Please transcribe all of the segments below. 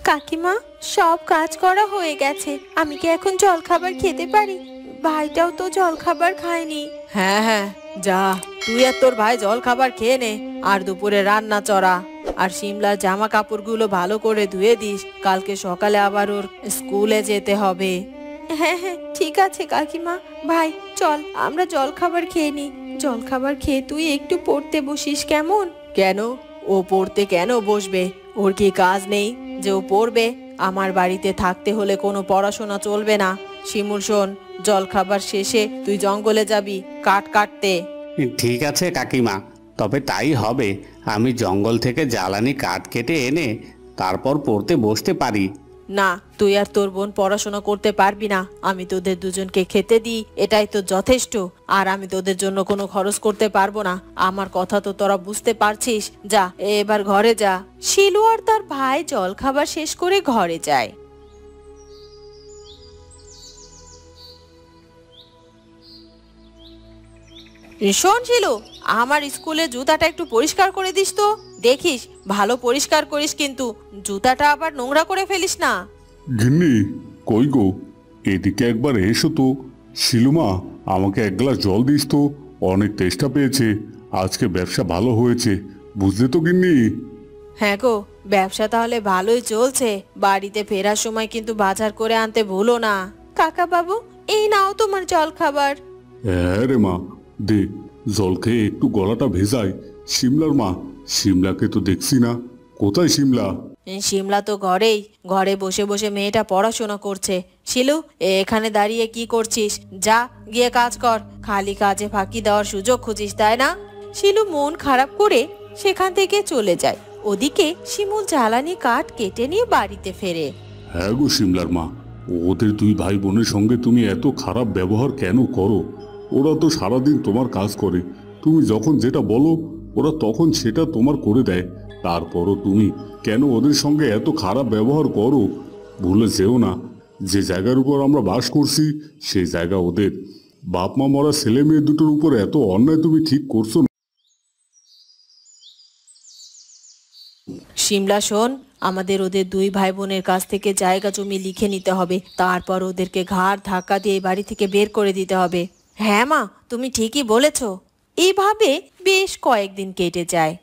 কাকিমা, সব কাজ করা হয়ে গেছে, আমি কি এখন জলখাবার খেতে পারি? ভাইটাও তো জলখাবার খায়নি। হ্যাঁ হ্যাঁ, যা, তুই আর তোর ভাই জল খাবার খেয়ে নে। আর দুপুরে রান্না চড়া। আর শিমলার জামা কাপড়গুলো ভালো করে ধুয়ে দিস, কালকে সকালে আবার ওর স্কুলে যেতে হবে। হ্যাঁ হ্যাঁ, ঠিক আছে কাকিমা। ভাই চল, আমরা জলখাবার খেয়ে নি। জলখাবার খেয়ে তুই একটু পড়তে বসিস, কেমন? কেন? ও পড়তে কেন বসবে? ওর কি কাজ নেই যে ও পড়বে? আমার বাড়িতে থাকতে হলে কোনো পড়াশোনা চলবে না। শিমুল শোন, জলখাবার শেষে তুই জঙ্গলে যাবি কাঠ কাটতে। ঠিক আছে কাকিমা, তবে তাই হবে। আমি জঙ্গল থেকে জ্বালানি কাঠ কেটে এনে তারপর পড়তে বসতে পারি। না, তুই আর তোর বোন পড়াশোনা করতে পারবি না। আমি তোদের দুজনকে খেতে দিই, এটাই তো যথেষ্ট। আর আমি তোদের জন্য কোনো খরচ করতে পারবো না। আমার কথা তো তোরা বুঝতে পারছিস। যা, এবার ঘরে যা। শিলু আর তার ভাই জলখাবার শেষ করে ঘরে যায়। শোন শিলু, আমার স্কুলে জুতাটা একটু পরিষ্কার করে দিস তো। দেখিস ভালো পরিষ্কার করিস, কিন্তু জুতাটা আবার নোংরা করে ফেলিস না। গিন্নি, কই গো, এদিকে একবার এসো তো। শিলুমা, আমাকে এক গ্লাস জল দিস তো, অনেক তেষ্টা পেয়েছে। আজকে ব্যবসা ভালো হয়েছে, বুঝলে তো গিন্নি? হ্যাঁ গো, ব্যবসা তাহলে ভালোই চলছে। বাড়িতে ফেরার সময় কিন্তু বাজার করে আনতে ভুলো না। কাকা বাবু, এই নাও তোমার জলখাবার। হ্যাঁ রে মা, দে, জল খেয়ে একটু গলাটা ভেজাই। শিমলার মা, শিমলাকে তো দেখছি না, কোথায় শিমলা? শিমলা তো ঘরেই, ঘরে বসে বসে মেয়েটা পড়াশোনা করছে। শিলু, এখানে দাঁড়িয়ে কি করছিস? যা, গিয়ে কাজ কর। খালি কাজে ফাঁকি দেওয়ার সুযোগ খুঁজিস, তাই না? শিলু মন খারাপ করে সেখান থেকে চলে যায়। ওদিকে শিমুল জ্বালানি কাঠ কেটে নিয়ে বাড়িতে ফেরে। হ্যাঁ গো শিমলার মা, ওদের দুই ভাই বোনের সঙ্গে তুমি এত খারাপ ব্যবহার কেন করো? ওরা তো সারাদিন তোমার কাজ করে, তুমি যখন যেটা বলো ওরা তখন সেটা তোমার করে দেয়। তারপরও তুমি কেন ওদের সঙ্গে এত খারাপ ব্যবহার করো? ভুলে যেও না, যে জায়গার উপর আমরা বাস করছি সেই জায়গা ওদের। বাপ মা মরা ছেলে মেয়ে দুটোর উপর এত অন্যায় তুমি ঠিক করছো না। শিমলা শোন, আমাদের ওদের দুই ভাই বোনের কাছ থেকে জায়গা জমি লিখে নিতে হবে। তারপর ওদেরকে ঘাড় ধাক্কা দিয়ে বাড়ি থেকে বের করে দিতে হবে। হ্যাঁ মা, তুমি ঠিকই বলেছ। এইভাবে বেশ কয়েকদিন কেটে যায়।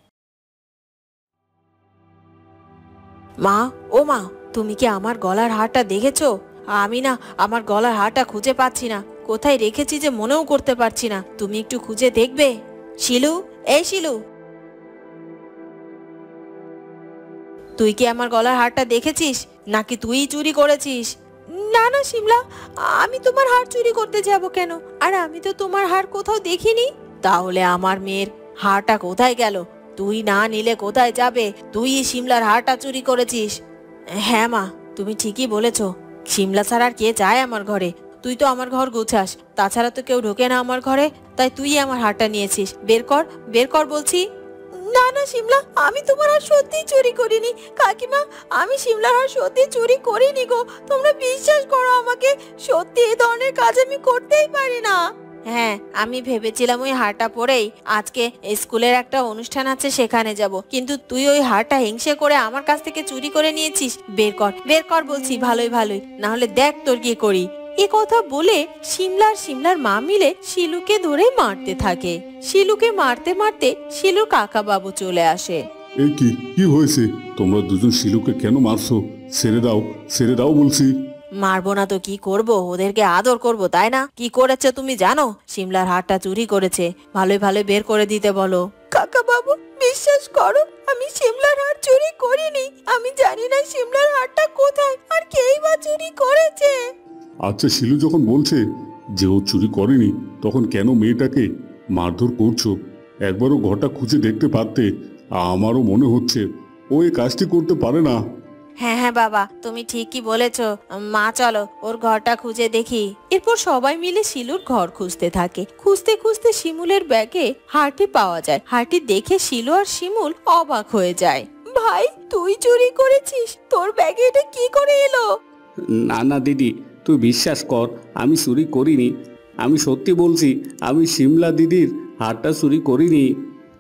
মা, ও মা, তুমি কি আমার গলার হারটা দেখেছো? আমি না আমার গলার হারটা খুঁজে পাচ্ছি না। কোথায় রেখেছি যে মনেও করতে পারছি না। তুমি একটু খুঁজে দেখবে? শিলু, এই শিলু, তুই কি আমার গলার হারটা দেখেছিস, নাকি তুই চুরি করেছিস? না না শিমলা, আমি তোমার হার চুরি করতে যাব কেন? আর আমি তো তোমার হার কোথাও দেখিনি। তাহলে আমার মেয়ের হারটা কোথায় গেল? তুই না নিলে কোথায় যাবে? তুই শিমলার হারটা চুরি করেছিস। হ্যাঁ মা, তুমি ঠিকই বলেছ। শিমলা ছাড়া আর কে যায় আমার ঘরে? তুই তো আমার ঘর গুছাস, তাছাড়া তো কেউ ঢোকে না আমার ঘরে। তাই তুই আমার হারটা নিয়েছিস। বের কর, বের কর বলছি। না না শিমলা, আমি তোমার হার সত্যি চুরি করিনি। কাকিমা, আমি শিমলার হার সত্যি চুরি করিনি গো, তোমরা বিশ্বাস করো আমাকে। সত্যি এই ধরনের কাজ আমি করতেই পারি না। হ্যাঁ, আমি ভেবেছিলাম ওই হারটা পরেই আজকে স্কুলের একটা অনুষ্ঠান আছে, সেখানে যাব। কিন্তু তুই ওই হারটা হিংসে করে আমার কাছ থেকে চুরি করে নিয়েছিস। বের কর, বের কর বলছি, ভালোই ভালোই, না হলে দেখ তোর কি করি। এ কথা বলে শিমলার মা মিলে শিলুকে ধরে মারতে থাকে। শিলুকে মারতে মারতে শিলুর কাকা বাবু চলে আসে। এই কি কি হয়েছে? তোমরা দুজন শিলুকে কেন মারছো? ছেড়ে দাও, ছেড়ে দাও বলছি। মারবো না তো কি করব? ওদেরকে আদর করব, তাই না? কি করেছে তুমি জানো? শিমলার হারটা চুরি করেছে। ভালোই ভালোই বের করে দিতে বলো। কাকা বাবু, বিশ্বাস করো, আমি শিমলার হার চুরি করিনি। আমি জানি না শিমলার হারটা কোথায় আর কেই বা চুরি করেছে। আচ্ছা, শিলু যখন বলছে যে ও চুরি করেনি, তখন কেন মেয়েটাকে মারধর করছো? একবারও ঘরটা খুঁজে দেখতে পারতে। আমারও মনে হচ্ছে ও এই কাজটি করতে পারে না। হ্যাঁ হ্যাঁ বাবা, তুমি ঠিকই বলেছ। মা চলো ওর ঘরটা খুঁজে দেখি। এরপর সবাই মিলে শিলুর ঘর খুঁজতে থাকে। খুঁজতে খুঁজতে শিমুলের ব্যাগে হারটি পাওয়া যায়। হারটি দেখে শিলু আর শিমুল অবাক হয়ে যায়। ভাই, তুই চুরি করেছিস? তোর ব্যাগে এটা কি করে এলো? না না দিদি, তুই বিশ্বাস কর, আমি চুরি করিনি। আমি সত্যি বলছি, আমি শিমলা দিদির হারটা চুরি করিনি।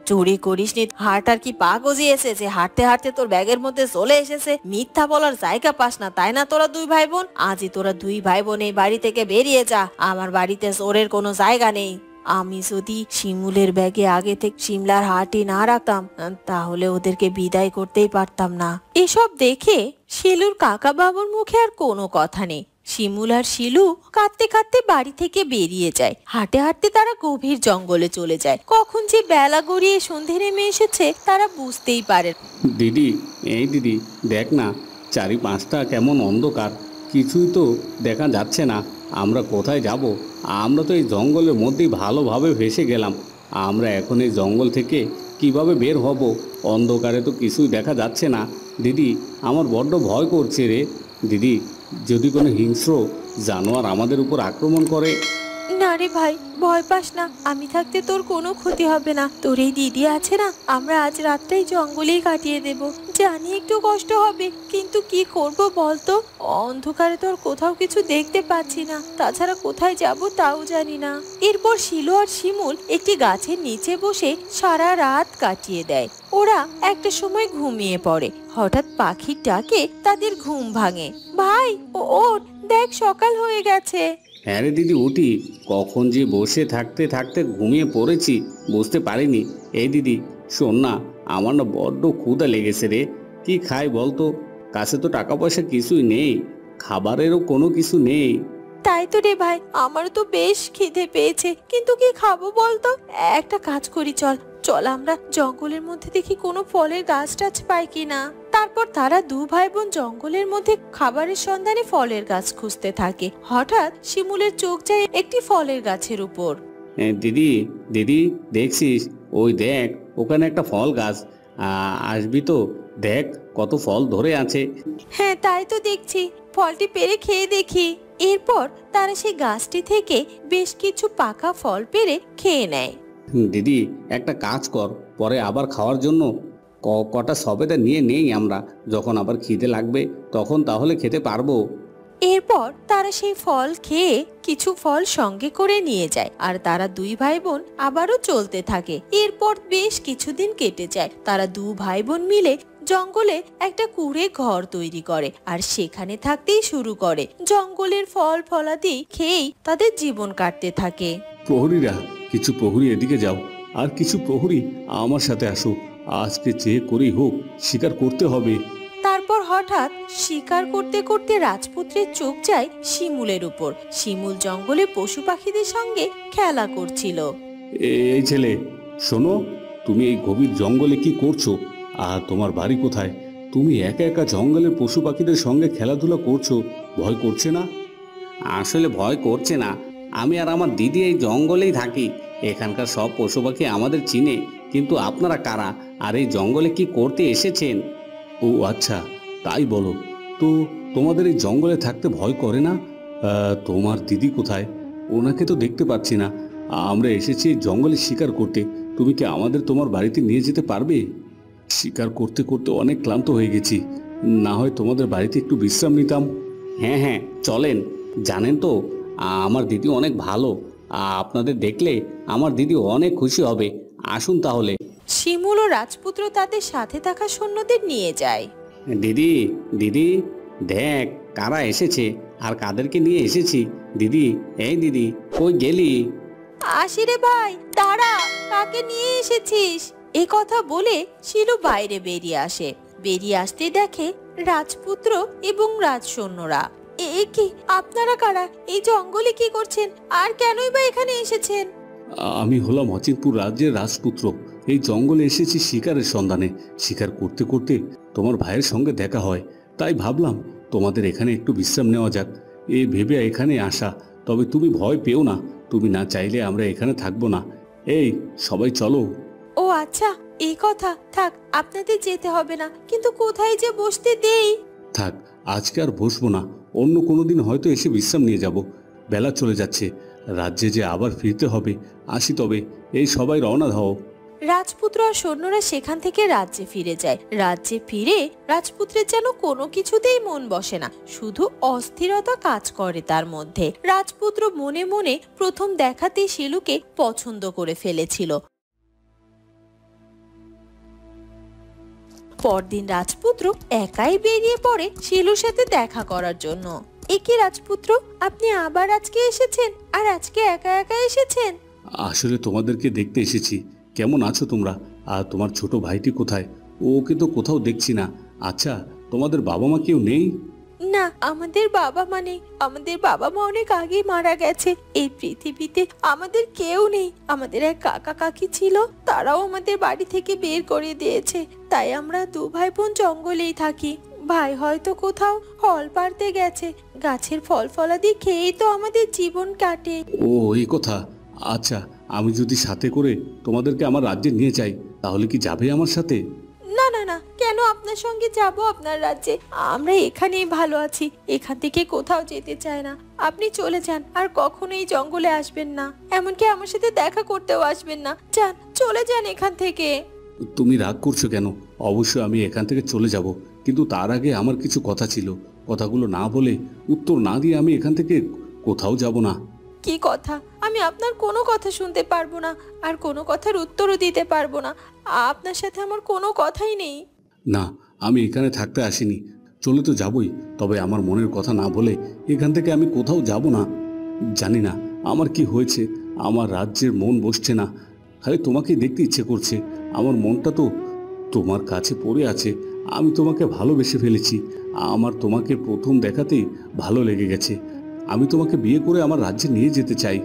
চুরি করিসনি? হাট আর কি পা গজিয়েছে যে হাঁটতে হাঁটতে তোর ব্যাগের মধ্যে চলে এসেছে? মিথ্যা বলার জায়গা পাস না তাই না তোরা দুই ভাই বোন? আজই তোরা দুই ভাই বোন এই বাড়ি থেকে বেরিয়ে যা, আমার বাড়িতে চোরের কোনো জায়গা নেই। আমি যদি শিমুলের ব্যাগে আগে থেকে সিমলার হাটই না রাখতাম তাহলে ওদেরকে বিদায় করতেই পারতাম না। এসব দেখে শিলুর কাকা বাবুর মুখে আর কোনো কথা নেই। শিমুল আর শিলু কাঁদতে কাঁদতে বাড়ি থেকে বেরিয়ে যায়। হাঁটতে হাঁটতে তারা গভীর জঙ্গলে চলে যায়। কখন যে বেলা গড়িয়ে সন্ধে নেমে এসেছে তারা বুঝতেই পারে না। দিদি, এই দিদি, দেখ না চারিপাশটা কেমন অন্ধকার, কিছুই তো দেখা যাচ্ছে না। আমরা কোথায় যাব? আমরা তো এই জঙ্গলের মধ্যেই ভালোভাবে ভেসে গেলাম। আমরা এখন এই জঙ্গল থেকে কিভাবে বের হব? অন্ধকারে তো কিছুই দেখা যাচ্ছে না। দিদি, আমার বড্ড ভয় করছে রে। দিদি, যদি কোনো হিংস্র জানোয়ার আমাদের উপর আক্রমণ করে? না রে ভাই, ভয় পাস না, আমি থাকতে তোর কোনো ক্ষতি হবে না। তোর এই দিদি আছে না, আমরা আজ রাতটাই জঙ্গলেই কাটিয়ে দেব। জানি একটু কষ্ট হবে, কিন্তু কি করব বলতো? অন্ধকারে তোর কোথাও কিছু দেখতে পাচ্ছি না, তাছাড়া কোথায় যাব তাও জানি না। এরপর শিলু আর শিমুল একটি গাছের নিচে বসে সারা রাত কাটিয়ে দেয়। ওরা একটা সময় ঘুমিয়ে পড়ে। হঠাৎ পাখির ডাকে তাদের ঘুম ভাঙে। ভাই ওঠ, দেখ সকাল হয়ে গেছে। হ্যাঁ রে দিদি, উঠি। কখন যে বসে থাকতে থাকতে ঘুমিয়ে পড়েছি বুঝতে পারিনি। এই দিদি শোন না, আমার না বড্ড ক্ষুধা লেগেছে রে। কি খাই বলতো? কাছে তো টাকা পয়সা কিছুই নেই, খাবারেরও কোনো কিছু নেই। তাই তো রে ভাই, আমারও তো বেশ খিদে পেয়েছে, কিন্তু কি খাবো বলতো? একটা কাজ করি, চল চল আমরা জঙ্গলের মধ্যে দেখি কোনো ফলের গাছ টাছ পাই কিনা। তারপর তারা দু ভাই বোন জঙ্গলের মধ্যে খাবারের সন্ধানে ফলের গাছ খুঁজতে থাকে। হঠাৎ শিমুলের চোখ যায় একটি ফলের গাছের উপর। দিদি, দিদি, দেখছিস? ওই দেখ, ওখানে একটা ফল গাছ। আসবি তো? দেখ কত ফল ধরে আছে। হ্যাঁ তাই তো দেখছি, ফলটি পেড়ে খেয়ে দেখি। এরপর তারা সেই গাছটি থেকে বেশ কিছু পাকা ফল পেড়ে খেয়ে নেয়। দিদি, একটা কাজ কর, পরে আবার খাওয়ার জন্য কটা সবেদা নিয়ে নেই আমরা। যখন আবার খিদে লাগবে তখন তাহলে খেতে পারবো। এরপর তারা সেই ফল খেয়ে কিছু ফল সঙ্গে করে নিয়ে যায়, আর তারা দুই ভাই বোন আবারও চলতে থাকে। এরপর বেশ কিছুদিন কেটে যায়। তারা দু ভাই বোন মিলে জঙ্গলে একটা কুঁড়ে ঘর তৈরি করে আর সেখানে থাকতেই শুরু করে। জঙ্গলের ফল ফলাদি খেয়েই তাদের জীবন কাটতে থাকে। প্রহরীরা, কিছু প্রহরী এদিকে যাও, আর কিছু প্রহরী আমার সাথে আসো। আজকে যে করেই হোক শিকার করতে হবে। তারপর হঠাৎ শিকার করতে করতে রাজপুত্রের চোখ যায় শিমুলের উপর। শিমুল জঙ্গলে পশু পাখিদের সঙ্গে খেলা করছিল। এই ছেলে, শোনো, তুমি এই গভীর জঙ্গলে কি করছো? আর তোমার বাড়ি কোথায়? তুমি একা একা জঙ্গলের পশু পাখিদের সঙ্গে খেলাধুলা করছো, ভয় করছে না? আসলে ভয় করছে না, আমি আর আমার দিদি এই জঙ্গলেই থাকি। এখানকার সব পশু পাখি আমাদের চিনে। কিন্তু আপনারা কারা, আর এই জঙ্গলে কি করতে এসেছেন? ও আচ্ছা, তাই বলো। তো তোমাদের এই জঙ্গলে থাকতে ভয় করে না? তোমার দিদি কোথায়? ওনাকে তো দেখতে পাচ্ছি না। আমরা এসেছি এই জঙ্গলে শিকার করতে। তুমি কি আমাদের তোমার বাড়িতে নিয়ে যেতে পারবে? শিকার করতে করতে অনেক ক্লান্ত হয়ে গেছি, না হয় তোমাদের বাড়িতে একটু বিশ্রাম নিতাম। হ্যাঁ হ্যাঁ, চলেন। জানেন তো, আমার দিদি অনেক ভালো। আপনাদের দেখলে আমার দিদি অনেক খুশি হবে। আসুন তাহলে। শিমুল ও রাজপুত্র তাদের সাথে থাকা সৈন্যদের নিয়ে যায়। দিদি, দিদি, দেখ কারা এসেছে আর কাদেরকে নিয়ে এসেছি। দিদি, এই দিদি, কই গেলি? আসি রে ভাই, দাঁড়া, কাকে নিয়ে এসেছিস? এ কথা বলে শিলু বাইরে বেরিয়ে আসে। বেরিয়ে আসতে দেখে রাজপুত্র এবং রাজসৈন্যরা। এ কি, আপনারা কারা? এই জঙ্গলে কি করছেন, আর কেনই বা এখানে এসেছেন? আমি হলাম অচিনপুর রাজ্যের রাজপুত্র। এই জঙ্গলে এসেছি শিকারের সন্ধানে। শিকার করতে করতে তোমার ভাইয়ের সঙ্গে দেখা হয়, তাই ভাবলাম তোমাদের এখানে একটু বিশ্রাম নেওয়া যাক, এই ভেবে এখানে আসা। তবে তুমি ভয় পেও না, তুমি না চাইলে আমরা এখানে থাকবো না। এই সবাই চলো। ও আচ্ছা, এই কথা, থাক, আপনাদের যেতে হবে না, কিন্তু কোথায় যে বসতে দেই? থাক, আজকে আর বসবো না, অন্য কোনো দিন হয়তো এসে বিশ্রাম নিয়ে যাব। বেলা চলে যাচ্ছে, রাজ্যে যে আবার ফিরতে হবে। আসি তবে, এই সবাই রওনা দাও। রাজপুত্র আর সৈন্যরা সেখান থেকে রাজ্যে ফিরে যায়। রাজ্যে ফিরে রাজপুত্রের যেন কোনো কিছুতেই মন বসে না, শুধু অস্থিরতা কাজ করে তার মধ্যে। রাজপুত্র মনে মনে প্রথম দেখাতেই শিলুকে পছন্দ করে ফেলেছিল। পরদিন রাজপুত্র একাই বেরিয়ে পড়ে শিলুর সাথে দেখা করার জন্য। একে রাজপুত্র, আপনি আবার আজকে এসেছেন, আর আজকে একা একা এসেছেন? আসলে তোমাদেরকে দেখতে এসেছি। কেমন আছো তোমরা? আর তোমার ছোট ভাইটি কোথায়? ওকে তো কোথাও দেখছি না। আচ্ছা, তোমাদের বাবা মা কেউ নেই? না, আমাদের বাবা মা নেই। আমাদের বাবা মা অনেক আগেই মারা গেছে। এই পৃথিবীতে আমাদের কেউ নেই। আমাদের এক কাকা কাকি ছিল, তারাও আমাদের বাড়ি থেকে বের করে দিয়েছে। তাই আমরা দু ভাই বোন জঙ্গলেই থাকি। ভাই হয়তো কোথাও ফল পাড়তে গেছে। গাছের ফল ফলাদি খেয়েই তো আমাদের জীবন কাটে। ও, এই কথা। আচ্ছা, আমি যদি সাথে করে তোমাদেরকে আমার রাজ্যে নিয়ে যাই, তাহলে কি যাবে আমার সাথে? না না না, কেন আপনার সঙ্গে যাব আপনার রাজ্যে? আমরা এখানেই ভালো আছি, এখান থেকে কোথাও যেতে চাই না। আপনি চলে যান, আর কখনো এই জঙ্গলে আসবেন না, এমনকি আমার সাথে দেখা করতেও আসবেন না। যান, চলে যান এখান থেকে। তুমি রাগ করছো কেন? অবশ্যই আমি এখান থেকে চলে যাব, কিন্তু তার আগে আমার কিছু কথা ছিল। কথাগুলো না বলে, উত্তর না দিয়ে আমি এখান থেকে কোথাও যাব না। কি কথা? আমি আপনার কোনো কথা শুনতে পারবো না, আর কোনো কথার উত্তরও দিতে পারবো না। আপনার সাথে আমার কোনো কথাই নেই। না, আমি এখানে থাকতে আসিনি। চলে তো যাবই, তবে আমার মনের কথা না বলে এখান থেকে আমি কোথাও যাব না। জানি না আমার কি হয়েছে, আমার রাজ্যের মন বসছে না। খালি তোমাকে দেখতে ইচ্ছে করছে। আমার মনটা তো তোমার কাছে পড়ে আছে। আমি তোমাকে ভালোবেসে ফেলেছি। আমার তোমাকে প্রথম দেখাতেই ভালো লেগে গেছে। আমি তোমাকে বিয়ে করে আমার রাজ্যে নিয়ে যেতে চাই।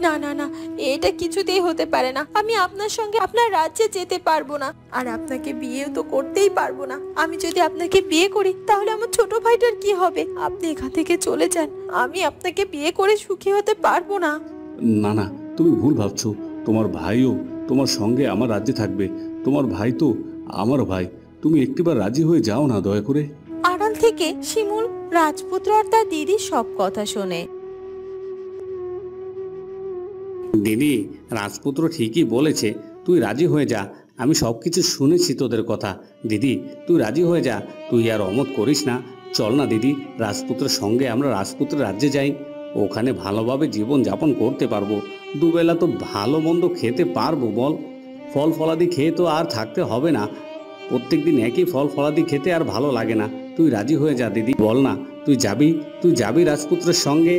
না না না, এটা কিছুতেই হতে পারে না। আমি আপনার সঙ্গে আপনার রাজ্যে যেতে পারবো না, আর আপনাকে বিয়েও তো করতেই পারবো না। আমি যদি আপনাকে বিয়ে করি, তাহলে আমার ছোট ভাইটার কি হবে? আপনি এখান থেকে চলে যান। আমি আপনাকে বিয়ে করে সুখী হতে পারবো না। না না, তুমি ভুল ভাবছো। তোমার ভাইও তোমার সঙ্গে আমার রাজ্যে থাকবে। তোমার ভাই তো আমার ভাই। তুমি একটিবার রাজি হয়ে যাও না, দয়া করে। আড়াল থেকে শিমুল রাজপুত্র আর তার দিদি সব কথা শোনে। দিদি, রাজপুত্র ঠিকই বলেছে। তুই রাজি হয়ে যা। আমি সব কিছু শুনেছি তোদের কথা। দিদি, তুই রাজি হয়ে যা। তুই আর অমত করিস না। চল না দিদি, রাজপুত্রের সঙ্গে আমরা রাজপুত্রের রাজ্যে যাই। ওখানে ভালোভাবে জীবন যাপন করতে পারবো। দুবেলা তো ভালো মন্দ খেতে পারবো। বল, ফল ফলাদি খেয়ে তো আর থাকতে হবে না। প্রত্যেকদিন একই ফল ফলাদি খেতে আর ভালো লাগে না। তুই রাজি হয়ে যা দিদি, বল না। তুই যাবি রাজপুত্রের সঙ্গে?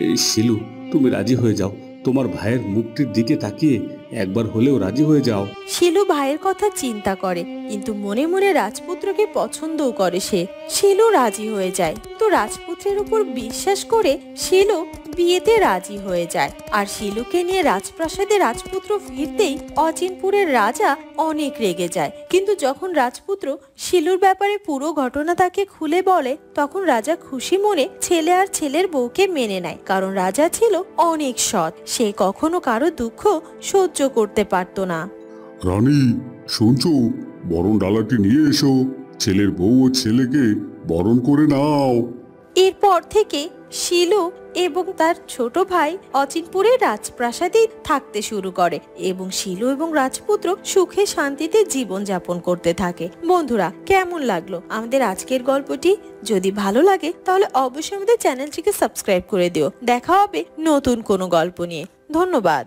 এই শিলু, তুমি রাজি হয়ে যাও। তোমার ভাইয়ের মুখটির দিকে তাকিয়ে একবার হলেও রাজি হয়ে যাও। শিলু ভাইয়ের কথা চিন্তা করে, কিন্তু মনে মনে রাজপুত্রকে পছন্দও করে সে। শিলু রাজি হয়ে যায়। তো রাজপুত্রের উপর বিশ্বাস করে শিলু বিয়েতে রাজি হয়ে যায়। আর শিলুকে নিয়ে রাজপ্রাসাদে রাজপুত্র ফিরতেই অচিনপুরের রাজা অনেক রেগে যায়। কিন্তু যখন রাজপুত্র শিলুর ব্যাপারে পুরো ঘটনা তাকে খুলে বলে, তখন রাজা খুশি মনে ছেলে আর ছেলের বউকে মেনে নেয়। কারণ রাজা ছিল অনেক সৎ, সে কখনো কারো দুঃখ সহ্য করতে পারতো না। রানী, শুনছো? বরণ ডালাটি নিয়ে এসো। ছেলের বউ ও ছেলেকে বরণ করে নাও। এরপর থেকে শিলু এবং তার ছোট ভাই অচিনপুরের রাজপ্রাসাদে থাকতে শুরু করে, এবং শিলু এবং রাজপুত্র সুখে শান্তিতে জীবন যাপন করতে থাকে। বন্ধুরা, কেমন লাগলো আমাদের আজকের গল্পটি? যদি ভালো লাগে তাহলে অবশ্যই আমাদের চ্যানেলটিকে সাবস্ক্রাইব করে দিও। দেখা হবে নতুন কোনো গল্প নিয়ে। ধন্যবাদ।